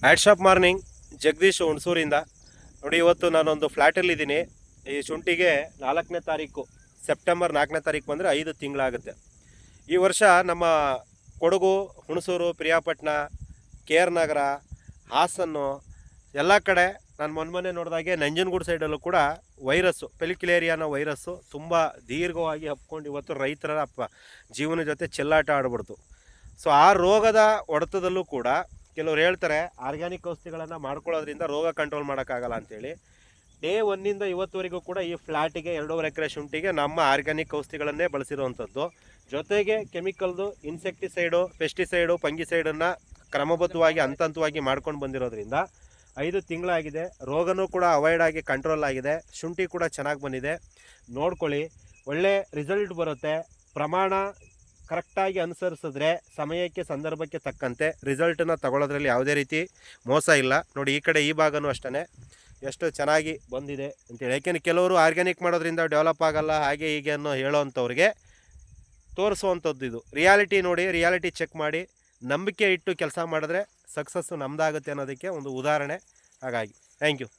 Add shop morning Jagadish ಹುಣಸೂರಿಂದ. ನೋಡಿ, ಇವತ್ತು ನಾನೊಂದು ಫ್ಲ್ಯಾಟಲ್ಲಿದ್ದೀನಿ. ಈ ಶುಂಠಿಗೆ 4ನೇ ತಾರೀಕು, ಸೆಪ್ಟೆಂಬರ್ 4ನೇ ತಾರೀಕು ಬಂದರೆ 5 ತಿಂಗಳಾಗುತ್ತೆ. ಈ ವರ್ಷ ನಮ್ಮ ಕೊಡಗು, ಹುಣಸೂರು, ಪ್ರಿಯಾಪಟ್ಟಣ, ಕೆ ಆರ್ ನಗರ, ಹಾಸನ್ನು ಎಲ್ಲ ಕಡೆ ನಾನು ಮೊನ್ನೆ ನೋಡಿದಾಗೆ ನಂಜನಗೂಡು ಸೈಡಲ್ಲೂ ಕೂಡ ವೈರಸ್ಸು, ಪೆಲಿಕ್ಯುಲೇರಿಯಾ ಅನ್ನೋ ವೈರಸ್ಸು ತುಂಬ ದೀರ್ಘವಾಗಿ ಹಬ್ಕೊಂಡು ಇವತ್ತು ರೈತರ ಜೀವನ ಜೊತೆ ಚೆಲ್ಲಾಟ ಆಡ್ಬಿಡ್ತು. ಸೊ ಆ ರೋಗದ ಹೊಡೆತದಲ್ಲೂ ಕೂಡ ಕೆಲವ್ರು ಹೇಳ್ತಾರೆ ಆರ್ಗ್ಯಾನಿಕ್ ಔಷಧಿಗಳನ್ನು ಮಾಡ್ಕೊಳ್ಳೋದ್ರಿಂದ ರೋಗ ಕಂಟ್ರೋಲ್ ಮಾಡೋಕ್ಕಾಗಲ್ಲ ಅಂತೇಳಿ. ಡೇ 1ನಿಂದ ಇವತ್ತುವರೆಗೂ ಕೂಡ ಈ ಫ್ಲ್ಯಾಟಿಗೆ 2.5 ಎಕರೆ ಶುಂಠಿಗೆ ನಮ್ಮ ಆರ್ಗ್ಯಾನಿಕ್ ಔಷಧಿಗಳನ್ನೇ ಬಳಸಿರುವಂಥದ್ದು. ಜೊತೆಗೆ ಕೆಮಿಕಲ್ದು ಇನ್ಸೆಕ್ಟಿಸೈಡು, ಪೆಸ್ಟಿಸೈಡು, ಫಂಗಿಸೈಡನ್ನು ಕ್ರಮಬದ್ಧವಾಗಿ ಹಂತವಾಗಿ ಮಾಡ್ಕೊಂಡು ಬಂದಿರೋದ್ರಿಂದ 5 ತಿಂಗಳಾಗಿದೆ. ರೋಗನೂ ಕೂಡ ಅವಾಯ್ಡ್ ಆಗಿ ಕಂಟ್ರೋಲ್ ಆಗಿದೆ. ಶುಂಠಿ ಕೂಡ ಚೆನ್ನಾಗಿ ಬಂದಿದೆ. ನೋಡ್ಕೊಳ್ಳಿ, ಒಳ್ಳೆ ರಿಸಲ್ಟ್ ಬರುತ್ತೆ. ಪ್ರಮಾಣ ಕರೆಕ್ಟಾಗಿ ಅನುಸರಿಸಿದ್ರೆ ಸಮಯಕ್ಕೆ ಸಂದರ್ಭಕ್ಕೆ ತಕ್ಕಂತೆ ರಿಸಲ್ಟನ್ನು ತಗೊಳ್ಳೋದ್ರಲ್ಲಿ ಯಾವುದೇ ರೀತಿ ಮೋಸ ಇಲ್ಲ. ನೋಡಿ, ಈ ಕಡೆ ಈ ಭಾಗನೂ ಅಷ್ಟೇ ಎಷ್ಟು ಚೆನ್ನಾಗಿ ಬಂದಿದೆ ಅಂತೇಳಿ. ಯಾಕೆಂದರೆ ಕೆಲವರು ಆರ್ಗ್ಯಾನಿಕ್ ಮಾಡೋದ್ರಿಂದ ಡೆವಲಪ್ ಆಗಲ್ಲ ಹಾಗೆ ಹೀಗೆ ಅನ್ನೋ ಹೇಳೋವಂಥವ್ರಿಗೆ ತೋರಿಸುವಂಥದ್ದು ಇದು. ರಿಯಾಲಿಟಿ ನೋಡಿ, ರಿಯಾಲಿಟಿ ಚೆಕ್ ಮಾಡಿ, ನಂಬಿಕೆ ಇಟ್ಟು ಕೆಲಸ ಮಾಡಿದ್ರೆ ಸಕ್ಸಸ್ಸು ನಮ್ಮದಾಗುತ್ತೆ ಅನ್ನೋದಕ್ಕೆ ಒಂದು ಉದಾಹರಣೆ. ಹಾಗಾಗಿ ಥ್ಯಾಂಕ್ ಯು.